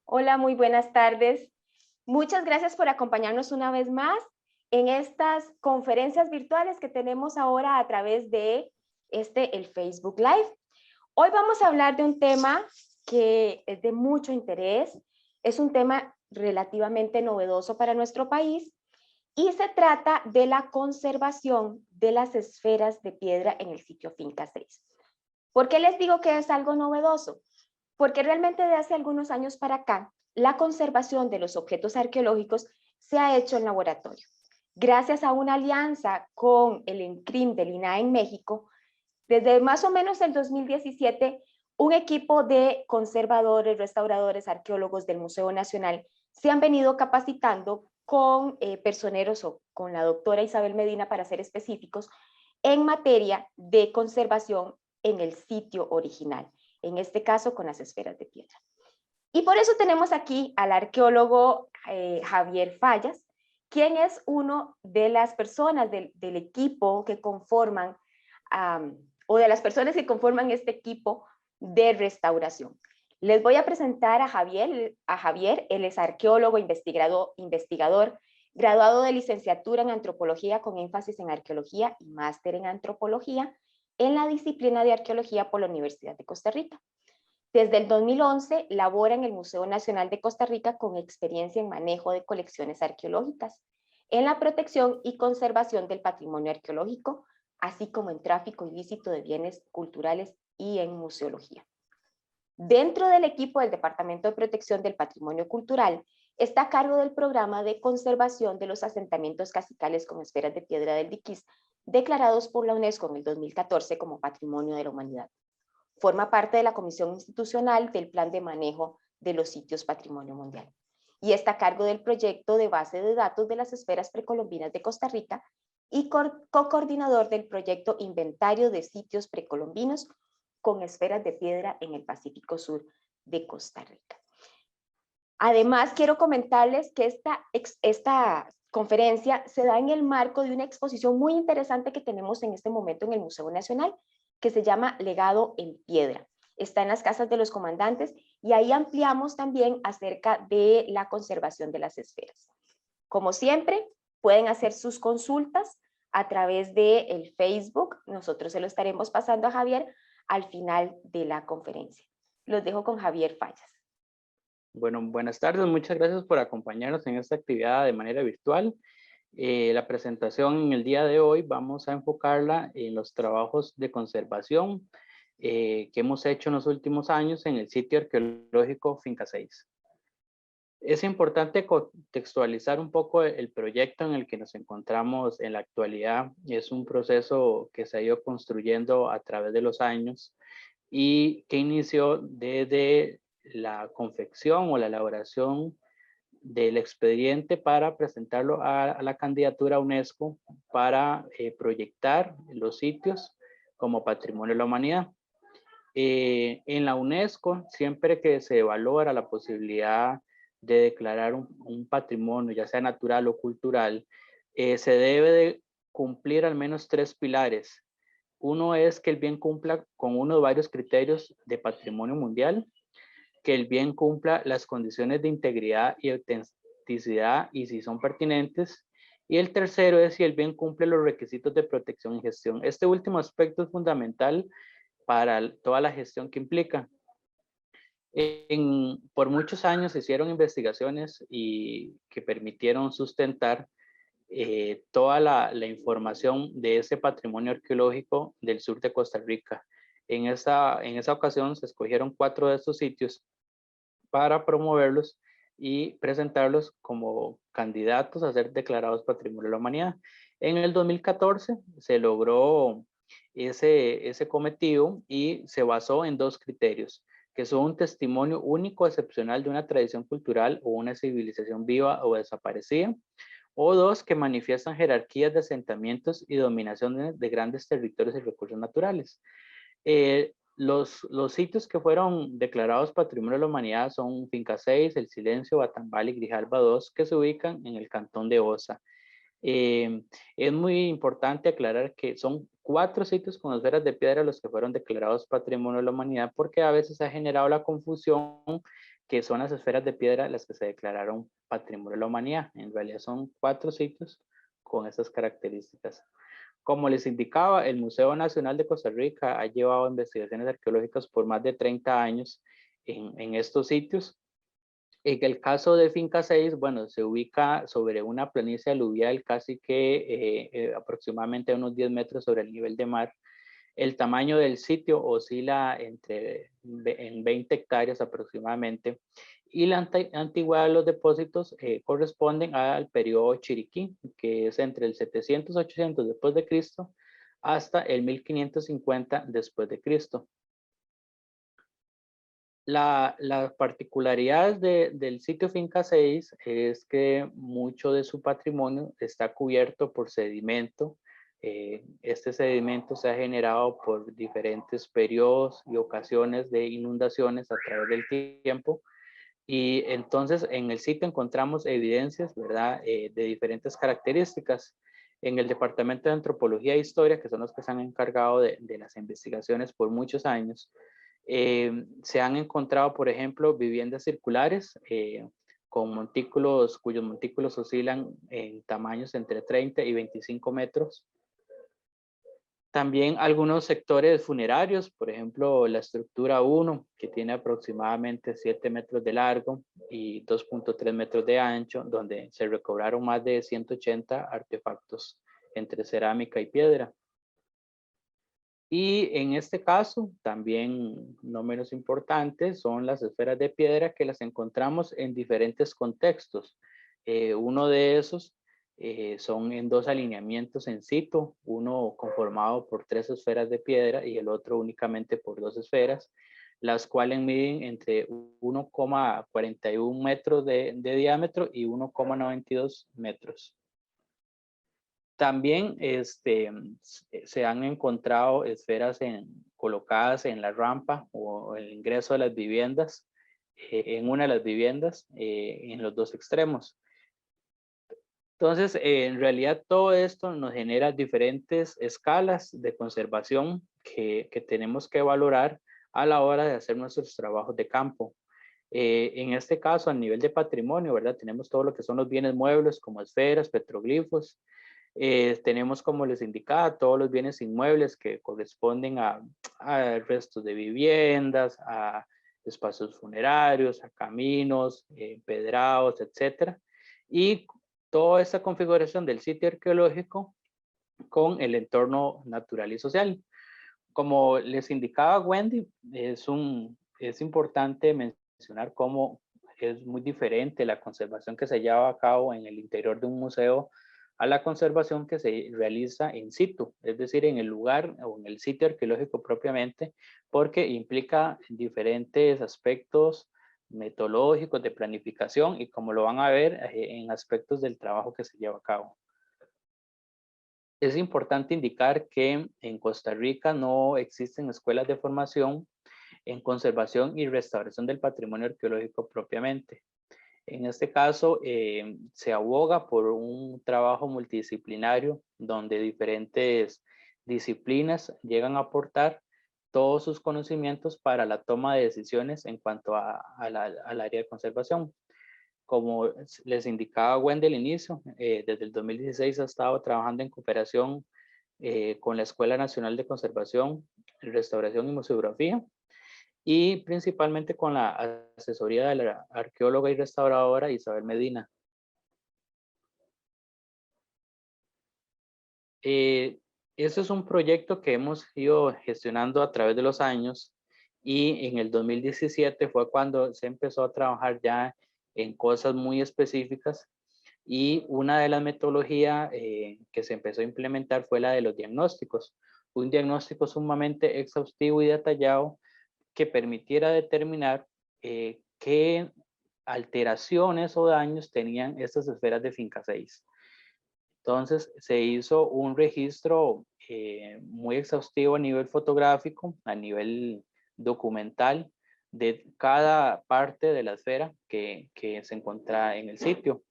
Hola, muy buenas tardes. Muchas gracias por acompañarnos una vez más en estas conferencias virtuales que tenemos ahora a través de el Facebook Live. Hoy vamos a hablar de un tema que es de mucho interés, es un tema relativamente novedoso para nuestro país y se trata de la conservación de las esferas de piedra en el sitio Finca 6. ¿Por qué les digo que es algo novedoso? Porque realmente de hace algunos años para acá, la conservación de los objetos arqueológicos se ha hecho en laboratorio. Gracias a una alianza con el ENCRIM del INAH en México, desde más o menos el 2017, un equipo de conservadores, restauradores, arqueólogos del Museo Nacional se han venido capacitando con personeros o con la doctora Isabel Medina, para ser específicos, en materia de conservación en el sitio original, en este caso con las esferas de piedra. Y por eso tenemos aquí al arqueólogo Javier Fallas, quien es uno de las personas del equipo que conforman, o de las personas que conforman este equipo de restauración. Les voy a presentar a Javier. Él es arqueólogo, investigador, graduado de licenciatura en antropología con énfasis en arqueología y máster en antropología en la disciplina de arqueología por la Universidad de Costa Rica. Desde el 2011 labora en el Museo Nacional de Costa Rica con experiencia en manejo de colecciones arqueológicas, en la protección y conservación del patrimonio arqueológico, así como en tráfico ilícito de bienes culturales y en museología. Dentro del equipo del Departamento de Protección del Patrimonio Cultural, está a cargo del programa de conservación de los asentamientos cacicales con esferas de piedra del Diquís, declarados por la UNESCO en el 2014 como Patrimonio de la Humanidad. Forma parte de la Comisión Institucional del Plan de Manejo de los Sitios Patrimonio Mundial y está a cargo del proyecto de base de datos de las esferas precolombinas de Costa Rica y co-coordinador del proyecto Inventario de Sitios Precolombinos con esferas de piedra en el Pacífico Sur de Costa Rica. Además, quiero comentarles que esta conferencia se da en el marco de una exposición muy interesante que tenemos en este momento en el Museo Nacional, que se llama Legado en Piedra. Está en las casas de los comandantes y ahí ampliamos también acerca de la conservación de las esferas. Como siempre, pueden hacer sus consultas a través del Facebook. Nosotros se lo estaremos pasando a Javier al final de la conferencia. Los dejo con Javier Fallas. Bueno, buenas tardes, muchas gracias por acompañarnos en esta actividad de manera virtual. La presentación en el día de hoy vamos a enfocarla en los trabajos de conservación que hemos hecho en los últimos años en el sitio arqueológico Finca 6. Es importante contextualizar un poco el proyecto en el que nos encontramos en la actualidad. Es un proceso que se ha ido construyendo a través de los años y que inició desde la confección o la elaboración del expediente para presentarlo a la candidatura UNESCO para proyectar los sitios como Patrimonio de la Humanidad. En la UNESCO, siempre que se valora la posibilidad de declarar un patrimonio, ya sea natural o cultural, se debe de cumplir al menos tres pilares. Uno es que el bien cumpla con uno de varios criterios de patrimonio mundial, que el bien cumpla las condiciones de integridad y autenticidad y si son pertinentes. Y el tercero es si el bien cumple los requisitos de protección y gestión. Este último aspecto es fundamental para toda la gestión que implica. Por muchos años se hicieron investigaciones y que permitieron sustentar toda la información de ese patrimonio arqueológico del sur de Costa Rica. En esa ocasión se escogieron 4 de estos sitios para promoverlos y presentarlos como candidatos a ser declarados Patrimonio de la Humanidad. En el 2014 se logró ese cometido y se basó en 2 criterios, que son un testimonio único excepcional de una tradición cultural o una civilización viva o desaparecida, o 2, que manifiestan jerarquías de asentamientos y dominación de grandes territorios y recursos naturales. Los sitios que fueron declarados Patrimonio de la Humanidad son Finca 6, El Silencio, Batambal y Grijalba 2, que se ubican en el cantón de Osa. Es muy importante aclarar que son 4 sitios con esferas de piedra los que fueron declarados Patrimonio de la Humanidad, porque a veces ha generado la confusión que son las esferas de piedra las que se declararon Patrimonio de la Humanidad. En realidad son 4 sitios con esas características. Como les indicaba, el Museo Nacional de Costa Rica ha llevado investigaciones arqueológicas por más de 30 años en estos sitios. En el caso de Finca 6, bueno, se ubica sobre una planicie aluvial casi que aproximadamente a unos 10 metros sobre el nivel de mar. El tamaño del sitio oscila en 20 hectáreas aproximadamente, y la antigüedad de los depósitos corresponden al periodo Chiriquí, que es entre el 700-800 después de Cristo hasta el 1550 después de Cristo. Las particularidades del sitio Finca 6 es que mucho de su patrimonio está cubierto por sedimento. Este sedimento se ha generado por diferentes periodos y ocasiones de inundaciones a través del tiempo. Y entonces en el sitio encontramos evidencias, ¿verdad?, de diferentes características. En el Departamento de Antropología e Historia, que son los que se han encargado de las investigaciones por muchos años, se han encontrado, por ejemplo, viviendas circulares con montículos, cuyos montículos oscilan en tamaños entre 30 y 25 metros. También algunos sectores funerarios, por ejemplo, la estructura 1, que tiene aproximadamente 7 metros de largo y 2.3 metros de ancho, donde se recobraron más de 180 artefactos entre cerámica y piedra. Y en este caso, también no menos importante, son las esferas de piedra, que las encontramos en diferentes contextos. Uno de esos son en 2 alineamientos en situ, uno conformado por 3 esferas de piedra y el otro únicamente por 2 esferas, las cuales miden entre 1,41 metros de diámetro y 1,92 metros. También se han encontrado esferas colocadas en la rampa o el ingreso de las viviendas, en una de las viviendas, en los 2 extremos. Entonces, en realidad todo esto nos genera diferentes escalas de conservación que tenemos que valorar a la hora de hacer nuestros trabajos de campo. En este caso, a nivel de patrimonio, ¿verdad? Tenemos todo lo que son los bienes muebles como esferas, petroglifos. Tenemos, como les indicaba, todos los bienes inmuebles que corresponden a restos de viviendas, a espacios funerarios, a caminos, empedrados, etcétera. Y toda esta configuración del sitio arqueológico con el entorno natural y social. Como les indicaba Wendy, es importante mencionar cómo es muy diferente la conservación que se lleva a cabo en el interior de un museo a la conservación que se realiza in situ, es decir, en el lugar o en el sitio arqueológico propiamente, porque implica diferentes aspectos metodológicos de planificación y, como lo van a ver, en aspectos del trabajo que se lleva a cabo. Es importante indicar que en Costa Rica no existen escuelas de formación en conservación y restauración del patrimonio arqueológico propiamente. En este caso, se aboga por un trabajo multidisciplinario donde diferentes disciplinas llegan a aportar todos sus conocimientos para la toma de decisiones en cuanto al área de conservación. Como les indicaba Wendy al inicio, desde el 2016 ha estado trabajando en cooperación con la Escuela Nacional de Conservación, Restauración y Museografía, y principalmente con la asesoría de la arqueóloga y restauradora Isabel Medina. Este es un proyecto que hemos ido gestionando a través de los años, y en el 2017 fue cuando se empezó a trabajar ya en cosas muy específicas, y una de las metodologías que se empezó a implementar fue la de los diagnósticos. Un diagnóstico sumamente exhaustivo y detallado que permitiera determinar qué alteraciones o daños tenían estas esferas de Finca 6. Entonces se hizo un registro muy exhaustivo a nivel fotográfico, a nivel documental, de cada parte de la esfera que se encuentra en el sitio.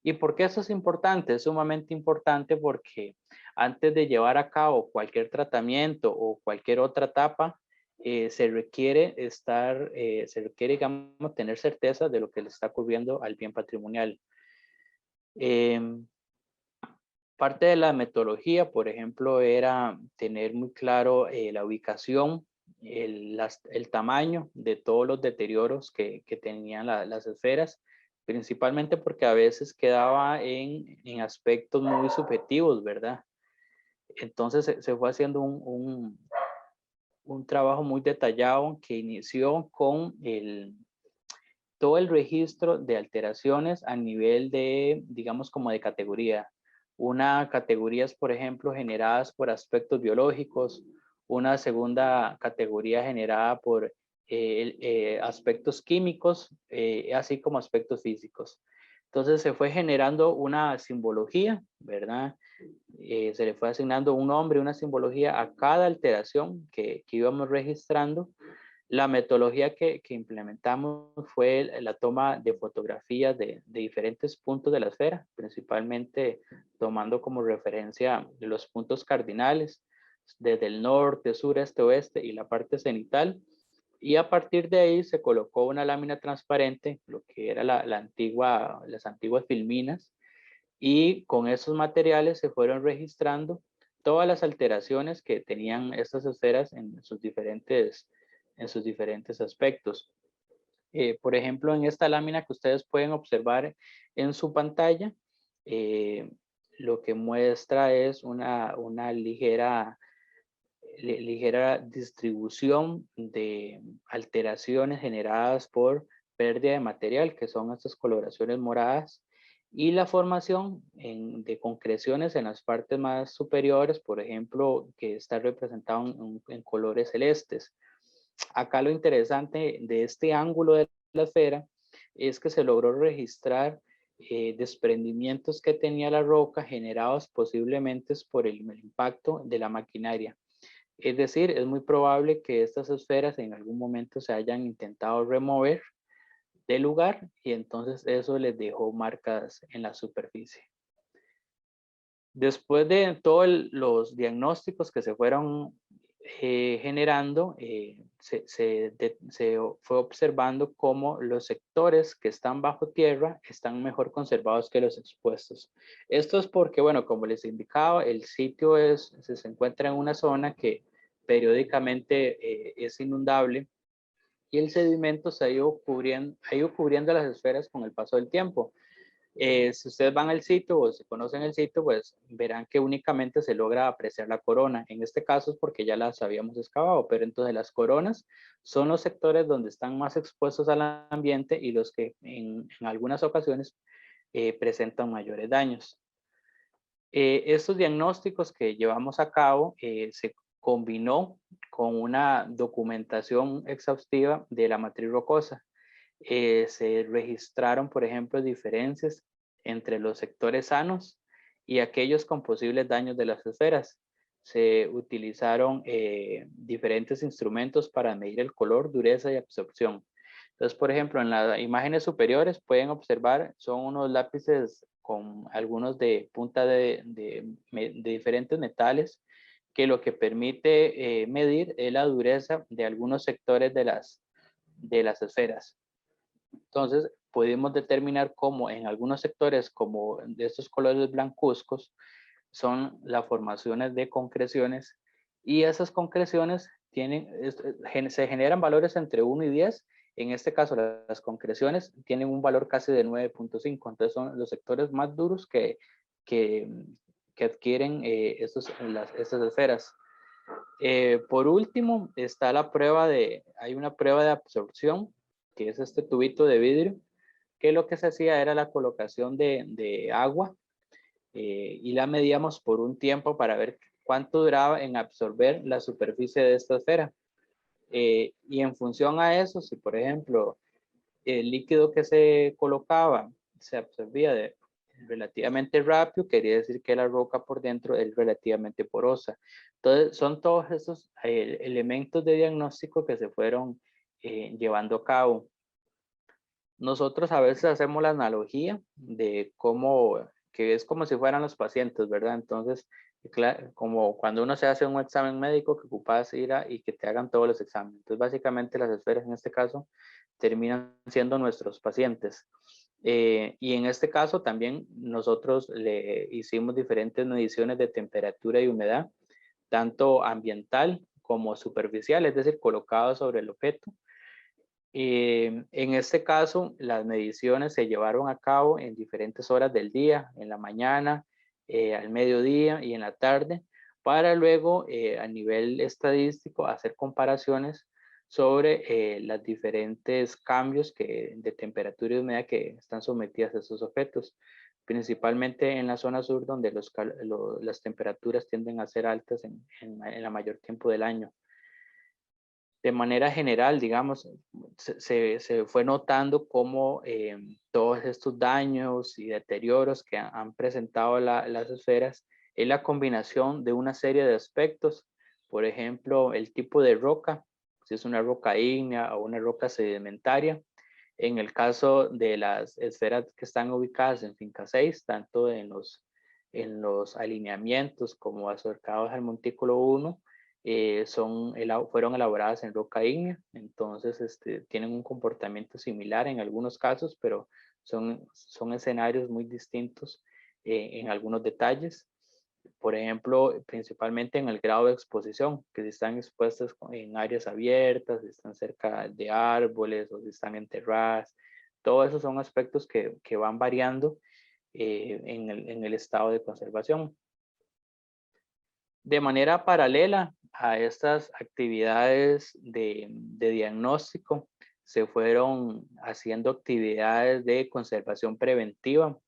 ¿Y por qué eso es importante? Es sumamente importante porque antes de llevar a cabo cualquier tratamiento o cualquier otra etapa, se requiere digamos, tener certeza de lo que le está ocurriendo al bien patrimonial. Parte de la metodología, por ejemplo, era tener muy claro la ubicación, el tamaño de todos los deterioros que tenían las esferas, principalmente porque a veces quedaba en aspectos muy subjetivos, ¿verdad? Entonces se fue haciendo un trabajo muy detallado que inició con todo el registro de alteraciones a nivel de, digamos, como de categoría. Una categoría es, por ejemplo, generadas por aspectos biológicos, una segunda categoría generada por aspectos químicos, así como aspectos físicos. Entonces se fue generando una simbología, ¿verdad? Se le fue asignando un nombre, una simbología a cada alteración que íbamos registrando. La metodología que implementamos fue la toma de fotografías de diferentes puntos de la esfera, principalmente tomando como referencia los puntos cardinales, desde el norte, sur, este, oeste y la parte cenital. Y a partir de ahí se colocó una lámina transparente, lo que era las antiguas filminas, y con esos materiales se fueron registrando todas las alteraciones que tenían estas esferas en sus diferentes aspectos. Por ejemplo, en esta lámina que ustedes pueden observar en su pantalla, eh, lo que muestra es una ligera distribución de alteraciones generadas por pérdida de material, que son estas coloraciones moradas, y la formación de concreciones en las partes más superiores, por ejemplo, que está representado en colores celestes. Acá lo interesante de este ángulo de la esfera es que se logró registrar desprendimientos que tenía la roca generados posiblemente por el impacto de la maquinaria. Es decir, es muy probable que estas esferas en algún momento se hayan intentado remover del lugar y entonces eso les dejó marcas en la superficie. Después de todos los diagnósticos que se fueron generando, se fue observando cómo los sectores que están bajo tierra están mejor conservados que los expuestos. Esto es porque, bueno, como les indicaba, el sitio se encuentra en una zona que periódicamente es inundable y el sedimento se ha ido cubriendo las esferas con el paso del tiempo. Si ustedes van al sitio o si conocen el sitio, pues verán que únicamente se logra apreciar la corona. En este caso es porque ya las habíamos excavado, pero entonces las coronas son los sectores donde están más expuestos al ambiente y los que en algunas ocasiones presentan mayores daños. Estos diagnósticos que llevamos a cabo se combinó con una documentación exhaustiva de la matriz rocosa. Se registraron, por ejemplo, diferencias entre los sectores sanos y aquellos con posibles daños de las esferas. Se utilizaron diferentes instrumentos para medir el color, dureza y absorción. Entonces, por ejemplo, en las imágenes superiores pueden observar, son unos lápices con algunos de punta de diferentes metales que lo que permite medir es la dureza de algunos sectores de las esferas. Entonces, pudimos determinar cómo en algunos sectores, como de estos colores blancuzcos, son las formaciones de concreciones y esas concreciones se generan valores entre 1 y 10. En este caso, las concreciones tienen un valor casi de 9.5. Entonces, son los sectores más duros que, que adquieren estas esferas. Por último, está hay una prueba de absorción, que es este tubito de vidrio, que lo que se hacía era la colocación de agua y la medíamos por un tiempo para ver cuánto duraba en absorber la superficie de esta esfera. Y en función a eso, si por ejemplo el líquido que se colocaba se absorbía relativamente rápido, quería decir que la roca por dentro es relativamente porosa. Entonces, son todos estos elementos de diagnóstico que se fueron llevando a cabo. Nosotros a veces hacemos la analogía de cómo, que es como si fueran los pacientes, ¿verdad? Entonces, como cuando uno se hace un examen médico que ocupas ir y que te hagan todos los exámenes. Entonces, básicamente las esferas en este caso terminan siendo nuestros pacientes. Y en este caso también nosotros le hicimos diferentes mediciones de temperatura y humedad, tanto ambiental como superficial, es decir, colocado sobre el objeto. En este caso, las mediciones se llevaron a cabo en diferentes horas del día, en la mañana, al mediodía y en la tarde, para luego a nivel estadístico hacer comparaciones sobre los diferentes cambios de temperatura y humedad que están sometidas a estos objetos, principalmente en la zona sur donde las temperaturas tienden a ser altas en la mayor tiempo del año. De manera general, digamos, se fue notando cómo todos estos daños y deterioros que han presentado las esferas es la combinación de una serie de aspectos. Por ejemplo, el tipo de roca, si es una roca ígnea o una roca sedimentaria. En el caso de las esferas que están ubicadas en finca 6, tanto en los alineamientos como acercados al montículo 1, fueron elaboradas en roca ígnea, entonces tienen un comportamiento similar en algunos casos, pero son escenarios muy distintos en algunos detalles. Por ejemplo, principalmente en el grado de exposición, que si están expuestas en áreas abiertas, si están cerca de árboles o si están enterradas, todos esos son aspectos que van variando en el estado de conservación. De manera paralela a estas actividades de diagnóstico, se fueron haciendo actividades de conservación preventiva,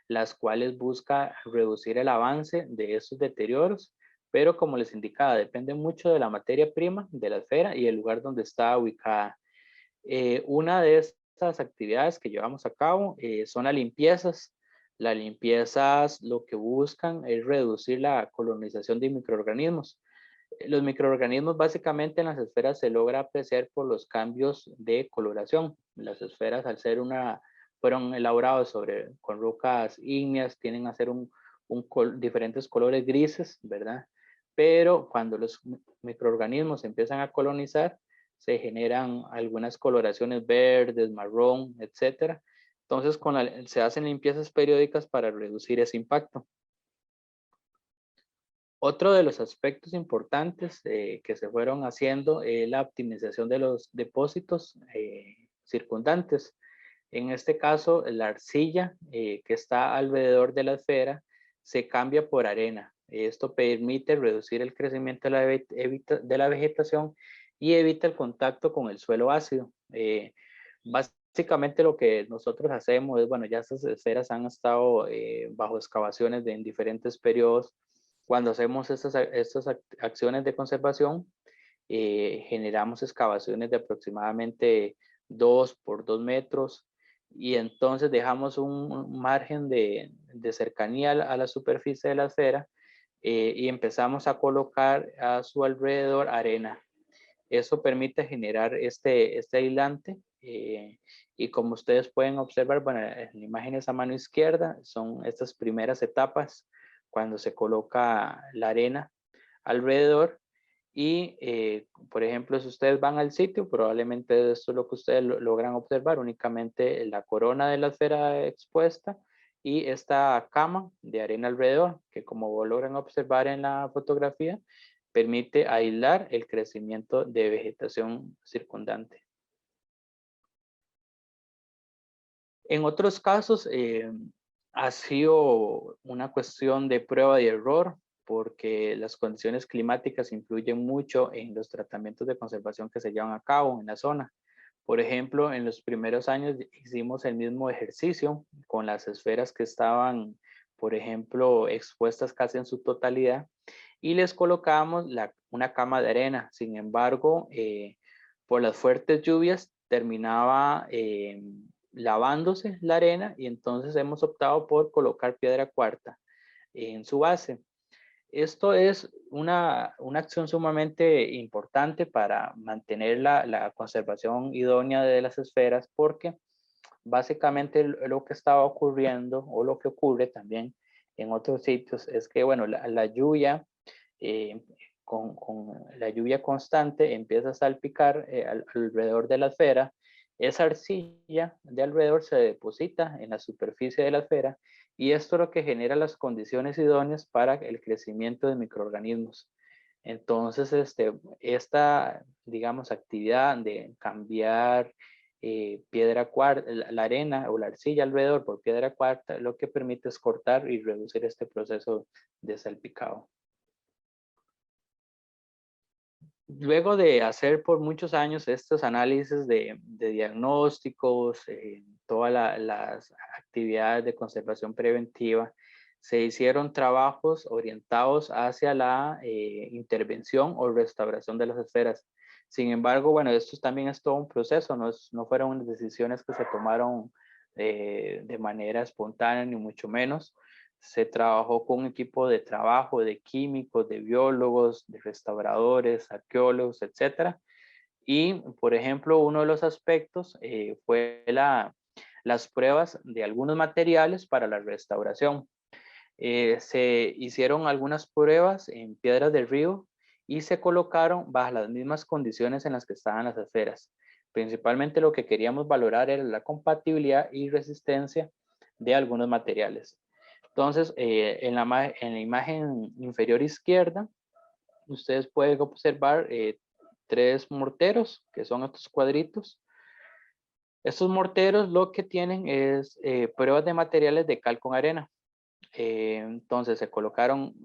las cuales busca reducir el avance de estos deterioros, pero como les indicaba, depende mucho de la materia prima de la esfera y el lugar donde está ubicada. Una de estas actividades que llevamos a cabo son las limpiezas. Las limpiezas lo que buscan es reducir la colonización de microorganismos. Los microorganismos básicamente en las esferas se logra apreciar por los cambios de coloración. Las esferas fueron elaboradas con rocas ígneas, tienen a ser diferentes colores grises, ¿verdad? Pero cuando los microorganismos empiezan a colonizar, se generan algunas coloraciones verdes, marrón, etcétera. Entonces se hacen limpiezas periódicas para reducir ese impacto. Otro de los aspectos importantes que se fueron haciendo es la optimización de los depósitos circundantes. En este caso, la arcilla que está alrededor de la esfera se cambia por arena. Esto permite reducir el crecimiento de la vegetación y evita el contacto con el suelo ácido. Básicamente lo que nosotros hacemos es, bueno, ya estas esferas han estado bajo excavaciones en diferentes periodos. Cuando hacemos estas acciones de conservación, generamos excavaciones de aproximadamente 2 por 2 metros y entonces dejamos un margen de cercanía a la superficie de la esfera y empezamos a colocar a su alrededor arena. Eso permite generar este aislante y como ustedes pueden observar, bueno, en la imagen a mano izquierda son estas primeras etapas cuando se coloca la arena alrededor y, por ejemplo, si ustedes van al sitio, probablemente esto es lo que ustedes logran observar, únicamente la corona de la esfera expuesta y esta cama de arena alrededor, que como logran observar en la fotografía, permite aislar el crecimiento de vegetación circundante. En otros casos, ha sido una cuestión de prueba y error, porque las condiciones climáticas influyen mucho en los tratamientos de conservación que se llevan a cabo en la zona. Por ejemplo, en los primeros años hicimos el mismo ejercicio con las esferas que estaban, por ejemplo, expuestas casi en su totalidad y les colocábamos una cama de arena. Sin embargo, por las fuertes lluvias terminaba lavándose la arena y entonces hemos optado por colocar piedra cuarta en su base. Esto es una acción sumamente importante para mantener la conservación idónea de las esferas porque básicamente lo que estaba ocurriendo o lo que ocurre también en otros sitios es que, bueno, la lluvia, eh, con la lluvia constante empieza a salpicar alrededor de la esfera. Esa arcilla de alrededor se deposita en la superficie de la esfera y esto es lo que genera las condiciones idóneas para el crecimiento de microorganismos. Entonces, esta, digamos, actividad de cambiar piedra cuarta, la arena o la arcilla alrededor por piedra cuarta, lo que permite es cortar y reducir este proceso de salpicado. Luego de hacer por muchos años estos análisis de diagnósticos, todas las actividades de conservación preventiva, se hicieron trabajos orientados hacia la intervención o restauración de las esferas. Sin embargo, bueno, esto también es todo un proceso, no fueron decisiones que se tomaron de manera espontánea, ni mucho menos. Se trabajó con un equipo de trabajo de químicos, de biólogos, de restauradores, arqueólogos, etcétera. Y, por ejemplo, uno de los aspectos fue las pruebas de algunos materiales para la restauración. Se hicieron algunas pruebas en piedras del río y se colocaron bajo las mismas condiciones en las que estaban las esferas. Principalmente lo que queríamos valorar era la compatibilidad y resistencia de algunos materiales. Entonces, en la imagen inferior izquierda, ustedes pueden observar 3 morteros, que son estos cuadritos. Estos morteros lo que tienen es pruebas de materiales de cal con arena. Entonces, se colocaron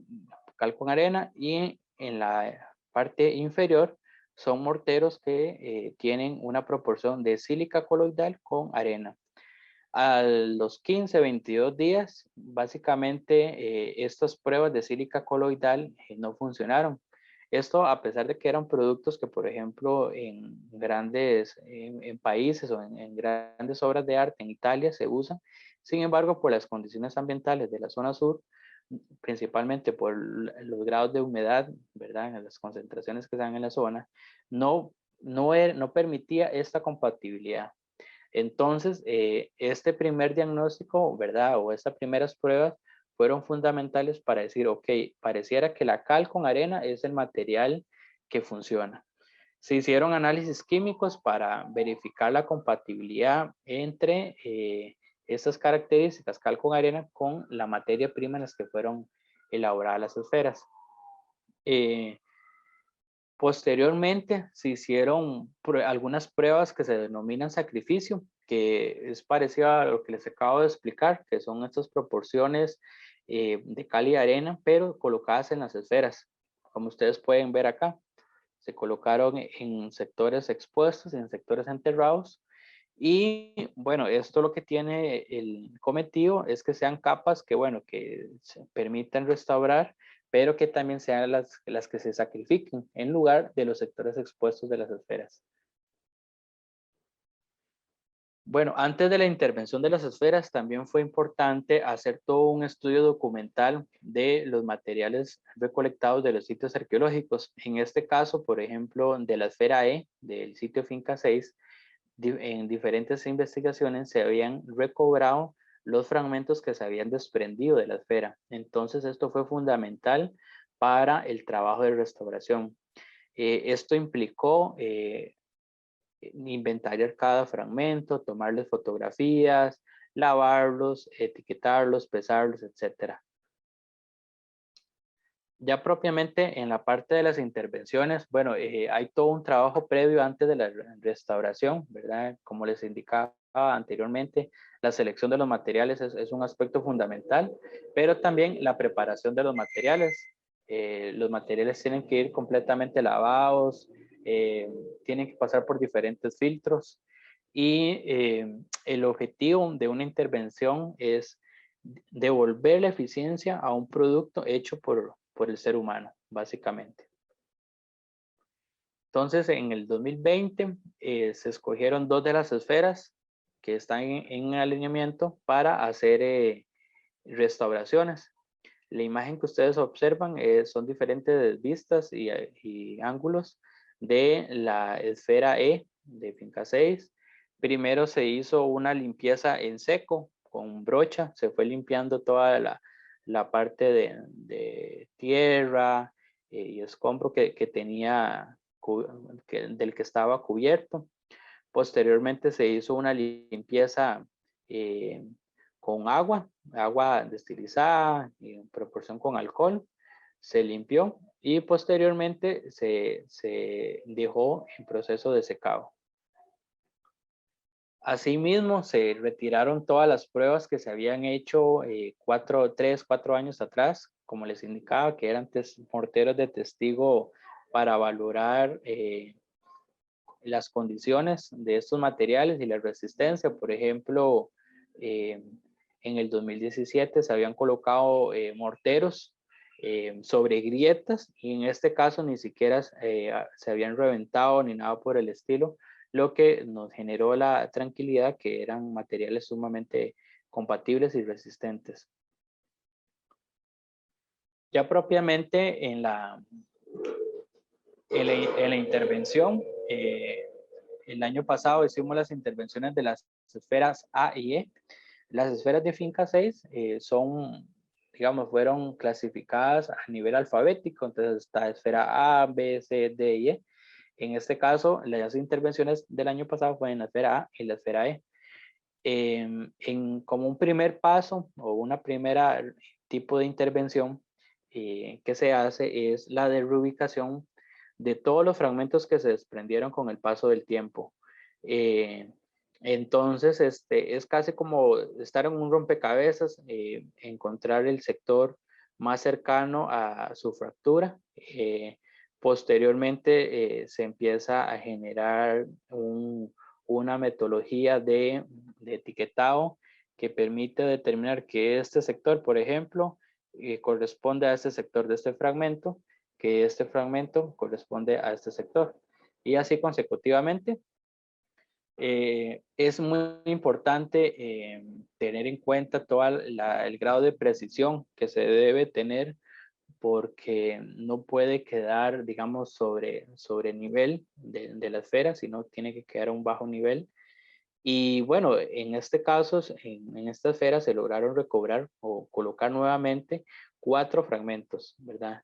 cal con arena y en la parte inferior son morteros que tienen una proporción de sílica coloidal con arena. A los 15, 22 días, básicamente estas pruebas de sílica coloidal no funcionaron. Esto a pesar de que eran productos que, por ejemplo, en grandes en países o en grandes obras de arte en Italia se usan. Sin embargo, por las condiciones ambientales de la zona sur, principalmente por los grados de humedad, ¿verdad? Las concentraciones que están en la zona, no permitía esta compatibilidad. Entonces, este primer diagnóstico, ¿verdad? O estas primeras pruebas fueron fundamentales para decir, ok, pareciera que la cal con arena es el material que funciona. Se hicieron análisis químicos para verificar la compatibilidad entre estas características, cal con arena, con la materia prima en las que fueron elaboradas las esferas. Posteriormente se hicieron algunas pruebas que se denominan sacrificio, que es parecido a lo que les acabo de explicar, que son estas proporciones de cal y arena, pero colocadas en las esferas. Como ustedes pueden ver acá, se colocaron en sectores expuestos, en sectores enterrados. Y bueno, esto lo que tiene el cometido es que sean capas que, bueno, que se permitan restaurar, pero que también sean las que se sacrifiquen en lugar de los sectores expuestos de las esferas. Bueno, antes de la intervención de las esferas también fue importante hacer todo un estudio documental de los materiales recolectados de los sitios arqueológicos. En este caso, por ejemplo, de la esfera E, del sitio Finca 6, en diferentes investigaciones se habían recobrado los fragmentos que se habían desprendido de la esfera. Entonces esto fue fundamental para el trabajo de restauración. Esto implicó inventariar cada fragmento, tomarles fotografías, lavarlos, etiquetarlos, pesarlos, etc. Ya propiamente en la parte de las intervenciones, bueno, hay todo un trabajo previo antes de la restauración, ¿verdad? Como les indicaba anteriormente, la selección de los materiales es un aspecto fundamental, pero también la preparación de los materiales. Los materiales tienen que ir completamente lavados, tienen que pasar por diferentes filtros y el objetivo de una intervención es devolver la eficiencia a un producto hecho por el ser humano, básicamente. Entonces, en el 2020 se escogieron 2 de las esferas que están en alineamiento para hacer restauraciones. La imagen que ustedes observan son diferentes vistas y ángulos de la esfera E de Finca 6. Primero se hizo una limpieza en seco con brocha, se fue limpiando toda la parte de tierra y escombro que tenía, del que estaba cubierto. Posteriormente se hizo una limpieza con agua destilizada y en proporción con alcohol. Se limpió y posteriormente se dejó en proceso de secado. Asimismo, se retiraron todas las pruebas que se habían hecho 3, 4 años atrás, como les indicaba, que eran morteros de testigo para valorar las condiciones de estos materiales y la resistencia. Por ejemplo, en el 2017 se habían colocado morteros sobre grietas y en este caso ni siquiera se habían reventado ni nada por el estilo, lo que nos generó la tranquilidad que eran materiales sumamente compatibles y resistentes. Ya propiamente en la intervención, el año pasado hicimos las intervenciones de las esferas A y E. Las esferas de finca 6 son, digamos, fueron clasificadas a nivel alfabético, entonces está esfera A, B, C, D y E. En este caso, las intervenciones del año pasado fueron en la esfera A y la esfera E. Como un primer paso o una primera tipo de intervención que se hace es la de reubicación de todos los fragmentos que se desprendieron con el paso del tiempo. Entonces, es casi como estar en un rompecabezas, encontrar el sector más cercano a su fractura. Posteriormente, se empieza a generar una metodología de etiquetado que permite determinar que este sector, por ejemplo, corresponde a este sector de este fragmento, que este fragmento corresponde a este sector. Y así consecutivamente. Es muy importante tener en cuenta todo el grado de precisión que se debe tener porque no puede quedar, digamos, sobre nivel de la esfera, sino tiene que quedar a un bajo nivel. Y bueno, en este caso, en esta esfera se lograron recobrar o colocar nuevamente 4 fragmentos, ¿verdad?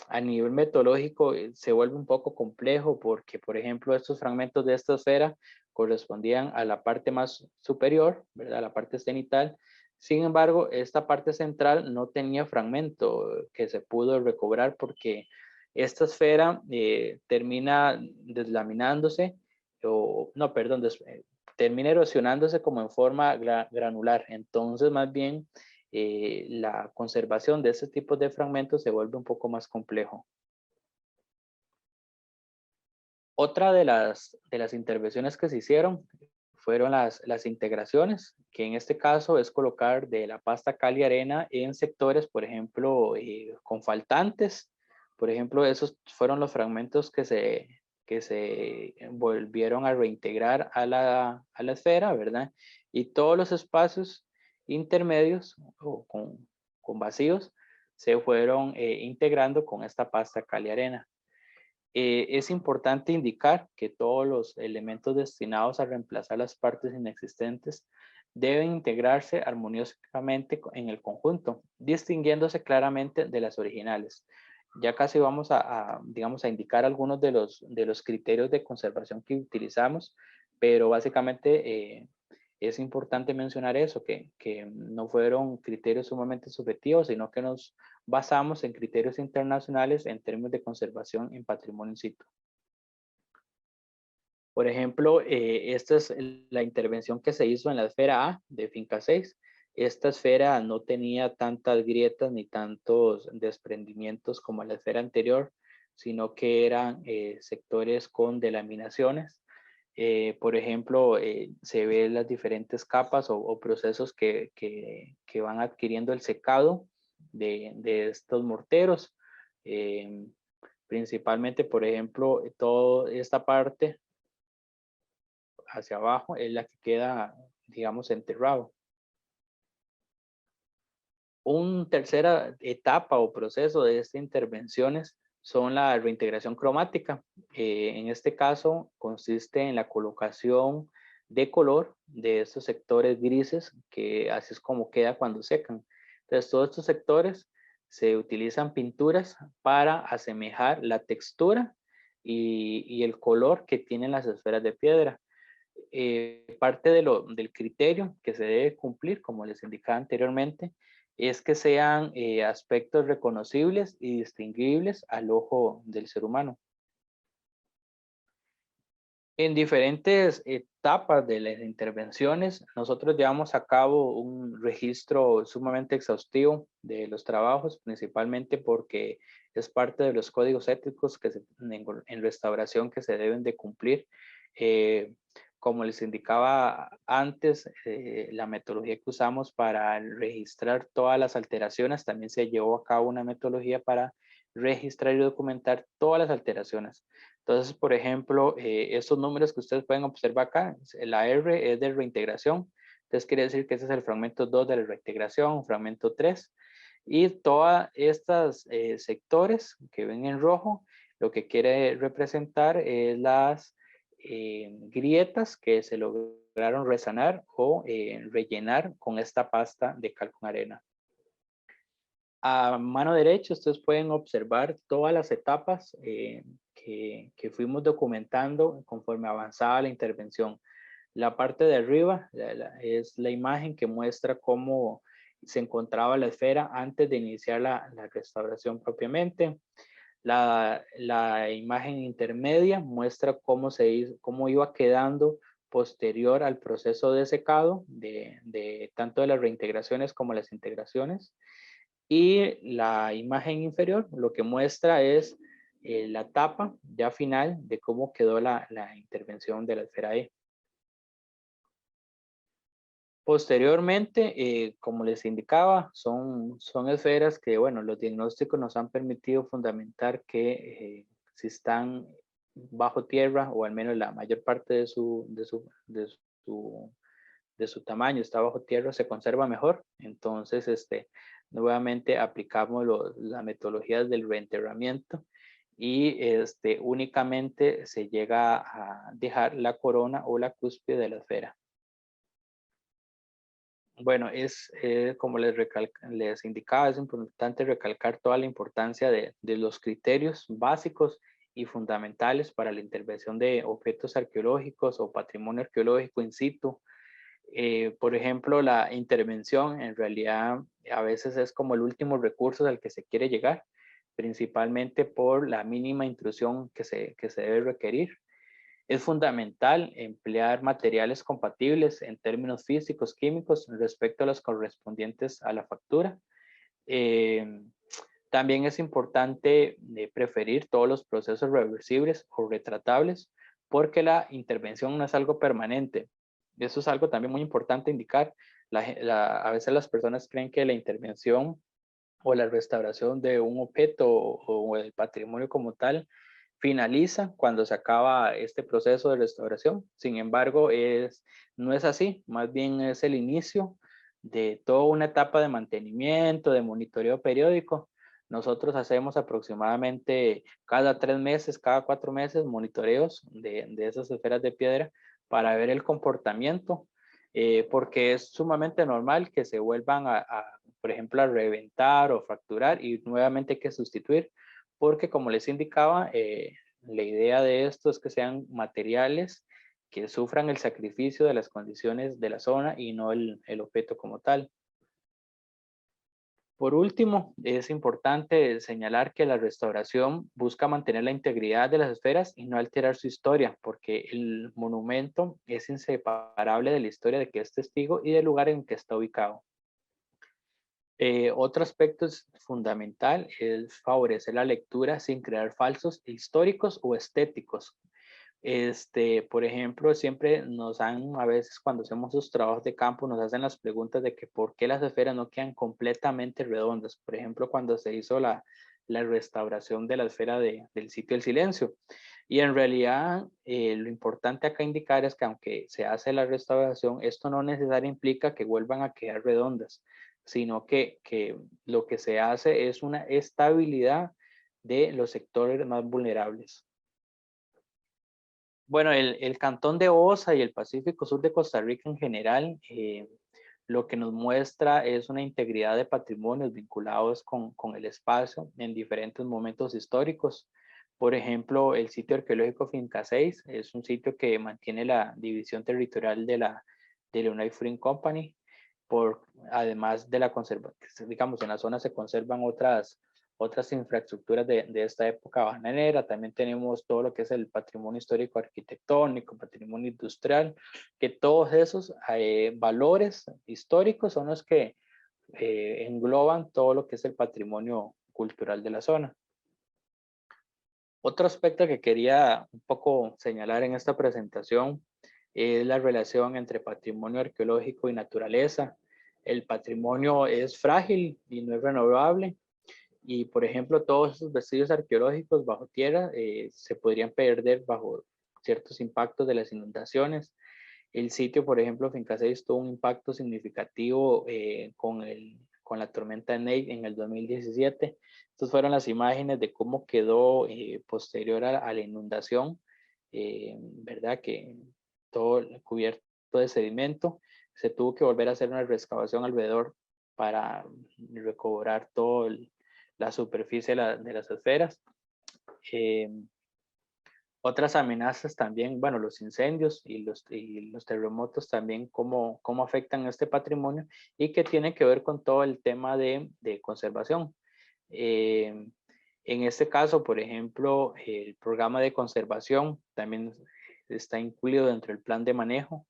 A nivel metodológico se vuelve un poco complejo porque, por ejemplo, estos fragmentos de esta esfera correspondían a la parte más superior, ¿verdad? La parte cenital. Sin embargo, esta parte central no tenía fragmento que se pudo recobrar porque esta esfera termina deslaminándose o no, perdón, termina erosionándose como en forma granular. Entonces, más bien, la conservación de este tipo de fragmentos se vuelve un poco más complejo. Otra de las intervenciones que se hicieron fueron las integraciones, que en este caso es colocar de la pasta cal y arena en sectores, por ejemplo, con faltantes. Por ejemplo, esos fueron los fragmentos que se volvieron a reintegrar a la esfera, ¿verdad? Y todos los espacios intermedios o con vacíos se fueron integrando con esta pasta cal y arena. Es importante indicar que todos los elementos destinados a reemplazar las partes inexistentes deben integrarse armoniosamente en el conjunto, distinguiéndose claramente de las originales. Ya casi vamos digamos, a indicar algunos de los criterios de conservación que utilizamos, pero básicamente es importante mencionar eso, que no fueron criterios sumamente subjetivos, sino que nos basamos en criterios internacionales en términos de conservación en patrimonio in situ. Por ejemplo, esta es la intervención que se hizo en la esfera A de Finca 6. Esta esfera no tenía tantas grietas ni tantos desprendimientos como la esfera anterior, sino que eran sectores con delaminaciones. Por ejemplo, se ven las diferentes capas o procesos que van adquiriendo el secado de estos morteros. Principalmente, por ejemplo, toda esta parte hacia abajo es la que queda, digamos, enterrado. Una tercera etapa o proceso de estas intervenciones son la reintegración cromática. En este caso consiste en la colocación de color de estos sectores grises, que así es como queda cuando secan. Entonces, todos estos sectores se utilizan pinturas para asemejar la textura y el color que tienen las esferas de piedra. Parte del criterio que se debe cumplir, como les indicaba anteriormente, es que sean aspectos reconocibles y distinguibles al ojo del ser humano. En diferentes etapas de las intervenciones, nosotros llevamos a cabo un registro sumamente exhaustivo de los trabajos, principalmente porque es parte de los códigos éticos en restauración que se deben de cumplir. Eh, Como les indicaba antes, la metodología que usamos para registrar todas las alteraciones, también se llevó a cabo una metodología para registrar y documentar todas las alteraciones. Entonces, por ejemplo, estos números que ustedes pueden observar acá, la R es de reintegración, entonces quiere decir que ese es el fragmento 2 de la reintegración, fragmento 3, y todas estas sectores que ven en rojo, lo que quiere representar es las grietas que se lograron resanar o rellenar con esta pasta de cal con arena. A mano derecha ustedes pueden observar todas las etapas que fuimos documentando conforme avanzaba la intervención. La parte de arriba es la imagen que muestra cómo se encontraba la esfera antes de iniciar la restauración propiamente. La imagen intermedia muestra cómo iba quedando posterior al proceso de secado de tanto de las reintegraciones como las integraciones. Y la imagen inferior lo que muestra es la tapa ya final de cómo quedó la intervención de la esfera E. Posteriormente, como les indicaba, son esferas que, bueno, los diagnósticos nos han permitido fundamentar que si están bajo tierra, o al menos la mayor parte de su tamaño está bajo tierra, se conserva mejor. Entonces, nuevamente aplicamos las metodologías del reenterramiento y únicamente se llega a dejar la corona o la cúspide de la esfera. Bueno, como les indicaba, es importante recalcar toda la importancia de los criterios básicos y fundamentales para la intervención de objetos arqueológicos o patrimonio arqueológico in situ. Por ejemplo, la intervención en realidad a veces es como el último recurso al que se quiere llegar, principalmente por la mínima intrusión que se debe requerir. Es fundamental emplear materiales compatibles en términos físicos, químicos, respecto a los correspondientes a la factura. También es importante preferir todos los procesos reversibles o retratables, porque la intervención no es algo permanente. Eso es algo también muy importante indicar. A veces las personas creen que la intervención o la restauración de un objeto o el patrimonio como tal finaliza cuando se acaba este proceso de restauración. Sin embargo, no es así, más bien es el inicio de toda una etapa de mantenimiento, de monitoreo periódico. Nosotros hacemos aproximadamente cada 3 meses, cada 4 meses, monitoreos de esas esferas de piedra para ver el comportamiento, porque es sumamente normal que se vuelvan por ejemplo, a reventar o fracturar y nuevamente hay que sustituir, porque como les indicaba, la idea de esto es que sean materiales que sufran el sacrificio de las condiciones de la zona y no el objeto como tal. Por último, es importante señalar que la restauración busca mantener la integridad de las esferas y no alterar su historia, porque el monumento es inseparable de la historia de que es testigo y del lugar en que está ubicado. Otro aspecto fundamental es favorecer la lectura sin crear falsos históricos o estéticos. Por ejemplo, siempre a veces cuando hacemos sus trabajos de campo, nos hacen las preguntas de que por qué las esferas no quedan completamente redondas. Por ejemplo, cuando se hizo la restauración de la esfera del sitio del silencio. Y en realidad, lo importante acá indicar es que aunque se hace la restauración, esto no necesariamente implica que vuelvan a quedar redondas, sino que lo que se hace es una estabilidad de los sectores más vulnerables. Bueno, el cantón de Osa y el Pacífico Sur de Costa Rica en general lo que nos muestra es una integridad de patrimonios vinculados con el espacio en diferentes momentos históricos. Por ejemplo, el sitio arqueológico Finca 6 es un sitio que mantiene la división territorial de la United Fruit Company, además de la conservación, digamos, en la zona se conservan otras infraestructuras de esta época bananera. También tenemos todo lo que es el patrimonio histórico arquitectónico, patrimonio industrial, que todos esos valores históricos son los que engloban todo lo que es el patrimonio cultural de la zona. Otro aspecto que quería un poco señalar en esta presentación es la relación entre patrimonio arqueológico y naturaleza. El patrimonio es frágil y no es renovable. Y, por ejemplo, todos esos vestigios arqueológicos bajo tierra se podrían perder bajo ciertos impactos de las inundaciones. El sitio, por ejemplo, Finca 6 tuvo un impacto significativo con la tormenta Nate en el 2017. Estas fueron las imágenes de cómo quedó posterior a la inundación, ¿verdad? Que todo cubierto de sedimento. Se tuvo que volver a hacer una excavación alrededor para recobrar toda la superficie de las esferas. Otras amenazas también, bueno, los incendios y los terremotos también, cómo afectan este patrimonio y que tiene que ver con todo el tema de conservación. En este caso, por ejemplo, el programa de conservación también está incluido dentro del plan de manejo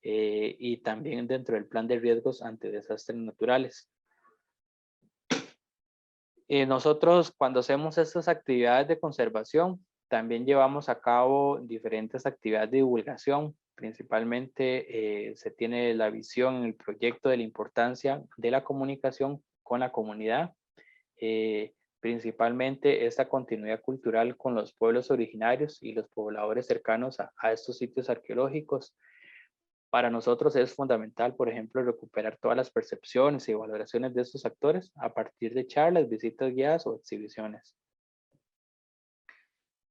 y también dentro del plan de riesgos ante desastres naturales. Nosotros cuando hacemos estas actividades de conservación, también llevamos a cabo diferentes actividades de divulgación. Principalmente se tiene la visión en el proyecto de la importancia de la comunicación con la comunidad. Principalmente esta continuidad cultural con los pueblos originarios y los pobladores cercanos a estos sitios arqueológicos. Para nosotros es fundamental, por ejemplo, recuperar todas las percepciones y valoraciones de estos actores a partir de charlas, visitas guiadas o exhibiciones.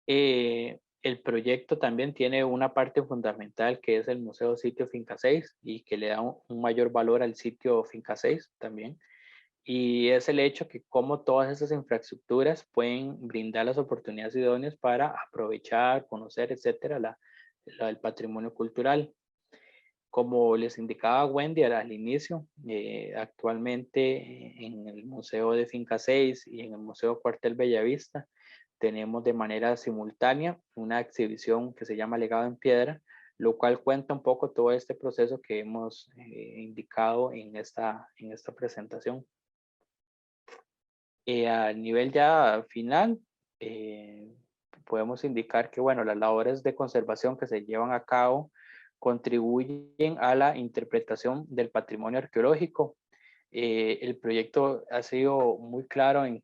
El proyecto también tiene una parte fundamental que es el Museo Sitio Finca 6 y que le da un mayor valor al sitio Finca 6 también. Y es el hecho que como todas esas infraestructuras pueden brindar las oportunidades idóneas para aprovechar, conocer, etcétera, el patrimonio cultural. Como les indicaba Wendy al inicio, actualmente en el Museo de Finca 6 y en el Museo Cuartel Bellavista tenemos de manera simultánea una exhibición que se llama Legado en Piedra, lo cual cuenta un poco todo este proceso que hemos indicado en esta presentación. A nivel ya final, podemos indicar que, bueno, las labores de conservación que se llevan a cabo contribuyen a la interpretación del patrimonio arqueológico. El proyecto ha sido muy claro en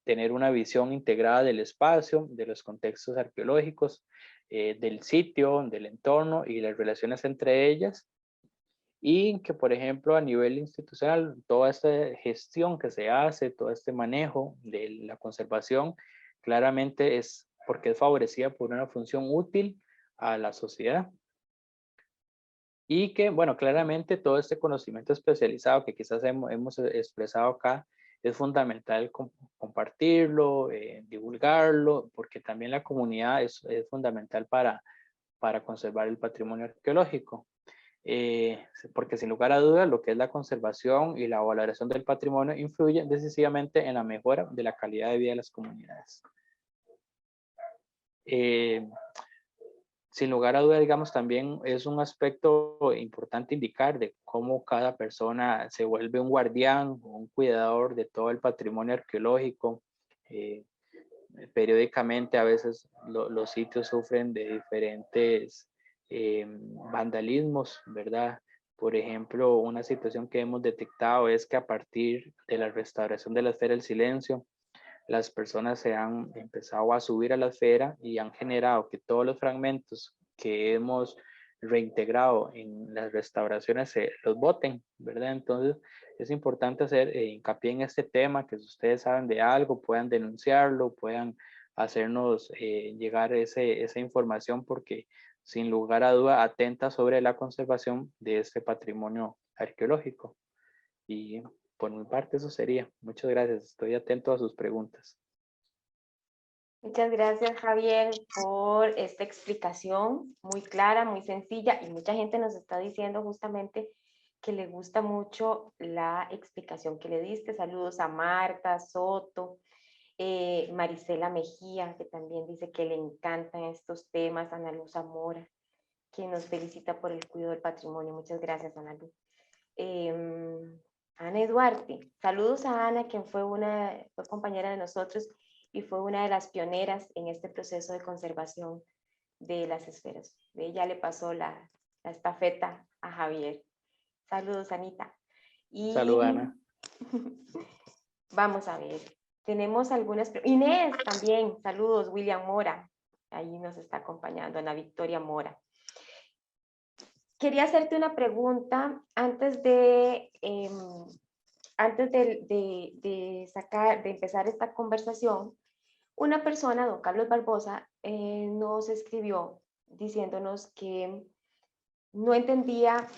tener una visión integrada del espacio, de los contextos arqueológicos, del sitio, del entorno y las relaciones entre ellas. Y que, por ejemplo, a nivel institucional, toda esta gestión que se hace, todo este manejo de la conservación, claramente es porque es favorecida por una función útil a la sociedad. Y que, bueno, claramente todo este conocimiento especializado que quizás hemos expresado acá, es fundamental compartirlo, divulgarlo, porque también la comunidad es fundamental para conservar el patrimonio arqueológico. Porque sin lugar a dudas lo que es la conservación y la valoración del patrimonio influyen decisivamente en la mejora de la calidad de vida de las comunidades. Sin lugar a dudas, digamos, también es un aspecto importante indicar de cómo cada persona se vuelve un guardián o un cuidador de todo el patrimonio arqueológico. Periódicamente a veces los sitios sufren de diferentes vandalismos, ¿verdad? Por ejemplo, una situación que hemos detectado es que a partir de la restauración de la Esfera del Silencio, las personas se han empezado a subir a la esfera y han generado que todos los fragmentos que hemos reintegrado en las restauraciones se los boten, ¿verdad? Entonces es importante hacer hincapié en este tema, que si ustedes saben de algo puedan denunciarlo, puedan hacernos llegar esa información, porque sin lugar a duda atenta sobre la conservación de este patrimonio arqueológico. Y por mi parte eso sería. Muchas gracias. Estoy atento a sus preguntas. Muchas gracias, Javier, por esta explicación muy clara, muy sencilla, y mucha gente nos está diciendo justamente que le gusta mucho la explicación que le diste. Saludos a Marta Soto, Marisela Mejía, que también dice que le encantan estos temas, Ana Luz Zamora, que nos felicita por el cuidado del patrimonio. Muchas gracias, Ana Luz. Ana Duarte, saludos a Ana, quien fue compañera de nosotros y fue una de las pioneras en este proceso de conservación de las esferas. Ella le pasó la estafeta a Javier. Saludos, Anita. Y Salud, Ana. vamos a ver, tenemos algunas... Inés también, saludos, William Mora, ahí nos está acompañando, Ana Victoria Mora. Quería hacerte una pregunta antes de empezar esta conversación. Una persona, don Carlos Barbosa, nos escribió diciéndonos que no entendía,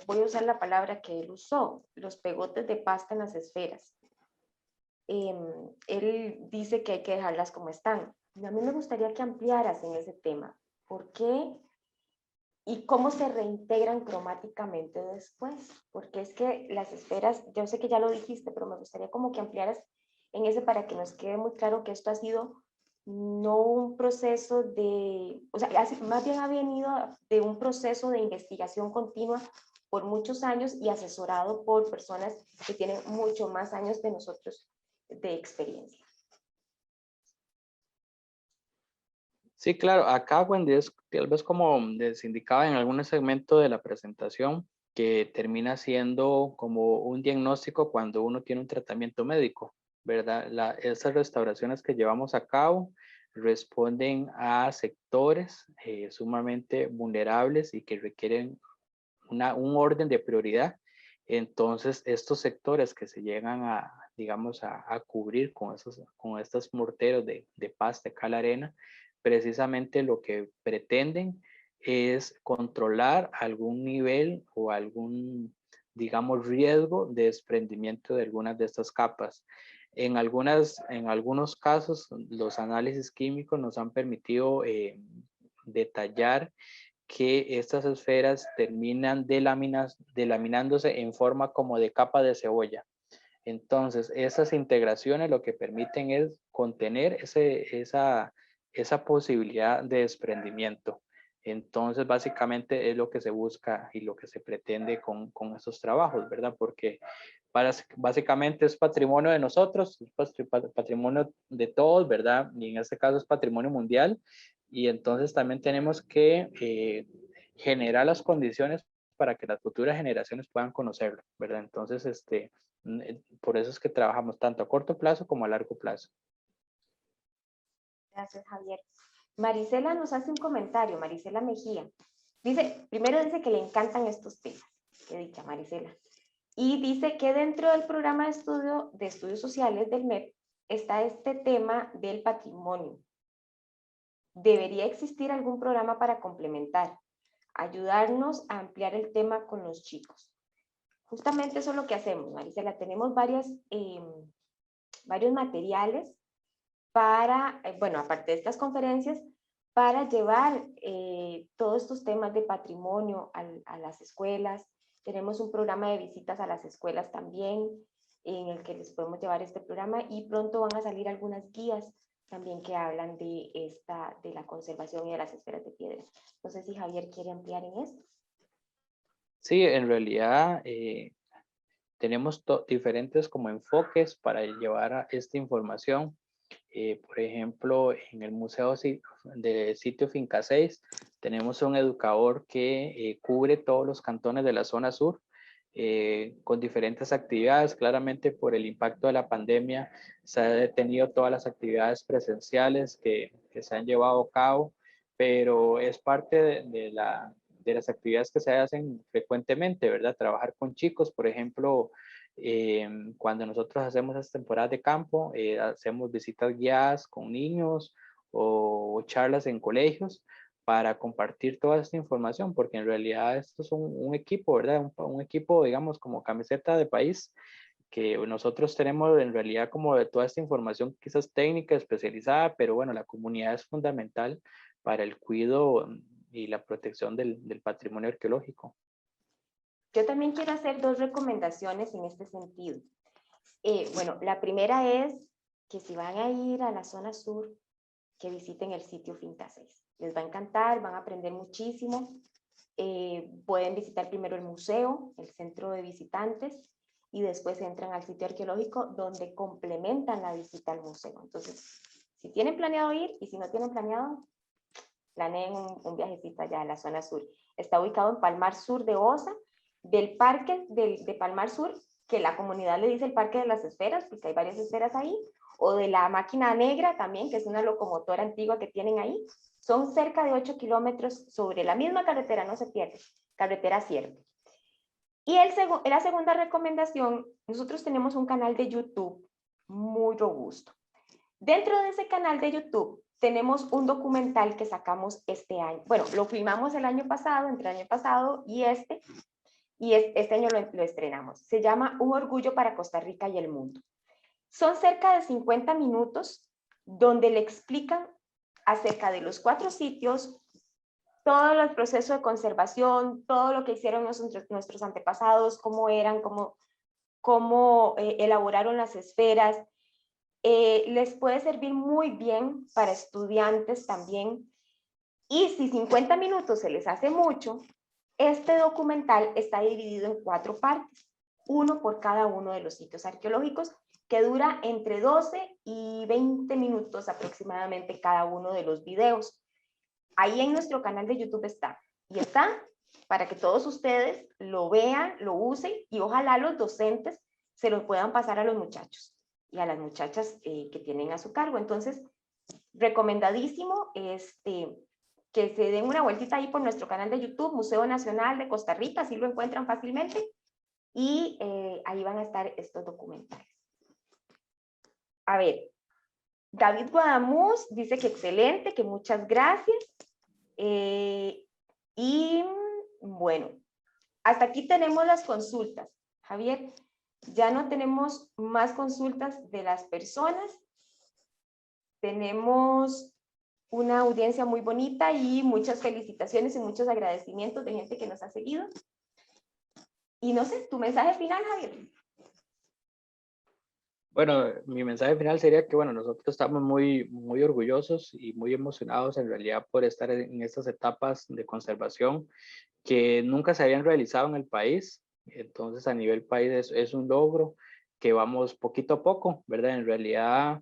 voy a usar la palabra que él usó, los pegotes de pasta en las esferas. Él dice que hay que dejarlas como están. A mí me gustaría que ampliaras en ese tema. ¿Por qué? ¿Y cómo se reintegran cromáticamente después? Porque es que las esferas, yo sé que ya lo dijiste, pero me gustaría como que ampliaras en ese para que nos quede muy claro que esto ha sido no un proceso de, o sea, más bien ha venido de un proceso de investigación continua por muchos años y asesorado por personas que tienen mucho más años de nosotros de experiencia. Sí, claro. Acá, Wendy, es tal vez como les indicaba en algún segmento de la presentación, que termina siendo como un diagnóstico cuando uno tiene un tratamiento médico, ¿verdad? Esas restauraciones que llevamos a cabo responden a sectores sumamente vulnerables y que requieren un orden de prioridad. Entonces, estos sectores que se llegan a, digamos, a cubrir con estos morteros de pasta, de cal, arena, precisamente lo que pretenden es controlar algún nivel o algún, digamos, riesgo de desprendimiento de algunas de estas capas. En algunos casos, los análisis químicos nos han permitido detallar que estas esferas terminan delaminándose en forma como de capa de cebolla. Entonces, esas integraciones lo que permiten es contener esa posibilidad de desprendimiento. Entonces, básicamente es lo que se busca y lo que se pretende con estos trabajos, ¿verdad? Porque básicamente es patrimonio de nosotros, es patrimonio de todos, ¿verdad? Y en este caso es patrimonio mundial. Y entonces también tenemos que generar las condiciones para que las futuras generaciones puedan conocerlo, ¿verdad? Entonces, por eso es que trabajamos tanto a corto plazo como a largo plazo. Gracias, Javier. Marisela nos hace un comentario, Marisela Mejía. Primero dice que le encantan estos temas, qué dicha, Marisela. Y dice que dentro del programa de estudios sociales del MEP está este tema del patrimonio. Debería existir algún programa para complementar, ayudarnos a ampliar el tema con los chicos. Justamente eso es lo que hacemos, Marisela. Tenemos varios materiales para, bueno, aparte de estas conferencias, para llevar todos estos temas de patrimonio a las escuelas. Tenemos un programa de visitas a las escuelas también, en el que les podemos llevar este programa, y pronto van a salir algunas guías también que hablan de la conservación y de las esferas de piedra. No sé si Javier quiere ampliar en esto. Sí, en realidad tenemos diferentes como enfoques para llevar a esta información. Por ejemplo, en el Museo de Sitio Finca 6 tenemos un educador que cubre todos los cantones de la zona sur con diferentes actividades. Claramente por el impacto de la pandemia se han detenido todas las actividades presenciales que se han llevado a cabo, pero es parte de las actividades que se hacen frecuentemente, ¿verdad? Trabajar con chicos, por ejemplo, cuando nosotros hacemos las temporadas de campo, hacemos visitas guiadas con niños o charlas en colegios para compartir toda esta información, porque en realidad esto es un equipo, ¿verdad? Un equipo, digamos, como camiseta de país, que nosotros tenemos en realidad como de toda esta información quizás técnica, especializada, pero bueno, la comunidad es fundamental para el cuidado y la protección del patrimonio arqueológico. Yo también quiero hacer 2 recomendaciones en este sentido. Bueno, la primera es que si van a ir a la zona sur, que visiten el sitio Finca 6. Les va a encantar, van a aprender muchísimo. Pueden visitar primero el museo, el centro de visitantes, y después entran al sitio arqueológico donde complementan la visita al museo. Entonces, si tienen planeado ir y si no tienen planeado, planeen un viajecito allá a la zona sur. Está ubicado en Palmar Sur de Osa, del parque de Palmar Sur, que la comunidad le dice el Parque de las Esferas, porque hay varias esferas ahí, o de la Máquina Negra también, que es una locomotora antigua que tienen ahí. Son cerca de 8 kilómetros sobre la misma carretera, no se pierde, carretera cierta. Y la segunda recomendación, nosotros tenemos un canal de YouTube muy robusto. Dentro de ese canal de YouTube tenemos un documental que sacamos este año. Bueno, lo filmamos el año pasado, entre el año pasado y este año lo estrenamos. Se llama Un orgullo para Costa Rica y el mundo. Son cerca de 50 minutos donde le explican acerca de los 4 sitios, todo el proceso de conservación, todo lo que hicieron nuestros antepasados, cómo eran, cómo elaboraron las esferas. Les puede servir muy bien para estudiantes también. Y si 50 minutos se les hace mucho, este documental está dividido en 4 partes, uno por cada uno de los sitios arqueológicos, que dura entre 12 y 20 minutos aproximadamente cada uno de los videos. Ahí en nuestro canal de YouTube está. Y está para que todos ustedes lo vean, lo usen y ojalá los docentes se lo puedan pasar a los muchachos y a las muchachas que tienen a su cargo. Entonces, recomendadísimo que se den una vueltita ahí por nuestro canal de YouTube, Museo Nacional de Costa Rica, así lo encuentran fácilmente. Y ahí van a estar estos documentales. A ver, David Guadamuz dice que excelente, que muchas gracias. Y bueno, hasta aquí tenemos las consultas. Javier, ya no tenemos más consultas de las personas. Tenemos una audiencia muy bonita y muchas felicitaciones y muchos agradecimientos de gente que nos ha seguido. Y no sé, tu mensaje final, Javier. Bueno, mi mensaje final sería que, bueno, nosotros estamos muy orgullosos y muy emocionados en realidad por estar en estas etapas de conservación que nunca se habían realizado en el país. Entonces, a nivel país es un logro que vamos poquito a poco, ¿verdad? En realidad,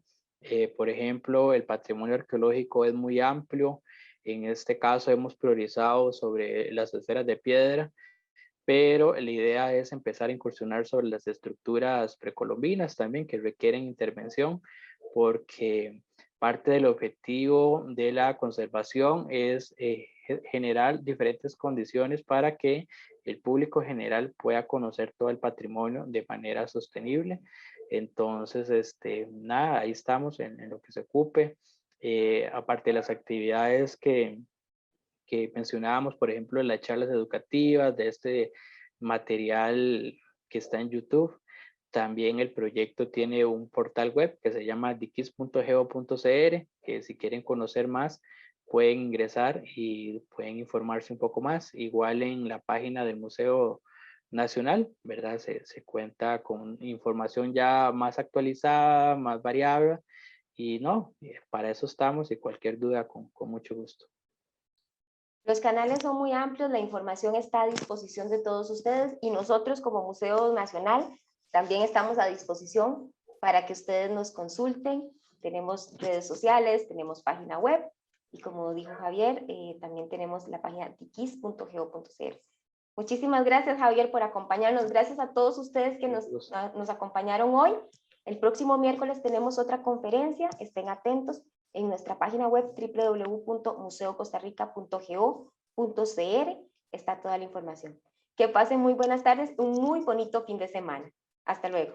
por ejemplo, el patrimonio arqueológico es muy amplio. En este caso hemos priorizado sobre las esferas de piedra, pero la idea es empezar a incursionar sobre las estructuras precolombinas también que requieren intervención, porque parte del objetivo de la conservación es generar diferentes condiciones para que el público general pueda conocer todo el patrimonio de manera sostenible. Entonces, nada, ahí estamos en lo que se ocupe. Aparte de las actividades que mencionábamos, por ejemplo, en las charlas educativas de este material que está en YouTube. También el proyecto tiene un portal web que se llama dikis.geo.cr, que si quieren conocer más pueden ingresar y pueden informarse un poco más. Igual en la página del Museo Nacional, ¿verdad? Se cuenta con información ya más actualizada, más variable. Y no, para eso estamos y cualquier duda con mucho gusto. Los canales son muy amplios, la información está a disposición de todos ustedes y nosotros como Museo Nacional también estamos a disposición para que ustedes nos consulten. Tenemos redes sociales, tenemos página web y como dijo Javier, también tenemos la página dikis.geo.cr. Muchísimas gracias, Javier, por acompañarnos. Gracias a todos ustedes que nos acompañaron hoy. El próximo miércoles tenemos otra conferencia, estén atentos. En nuestra página web www.museocostarrica.go.cr está toda la información. Que pasen muy buenas tardes, un muy bonito fin de semana. Hasta luego.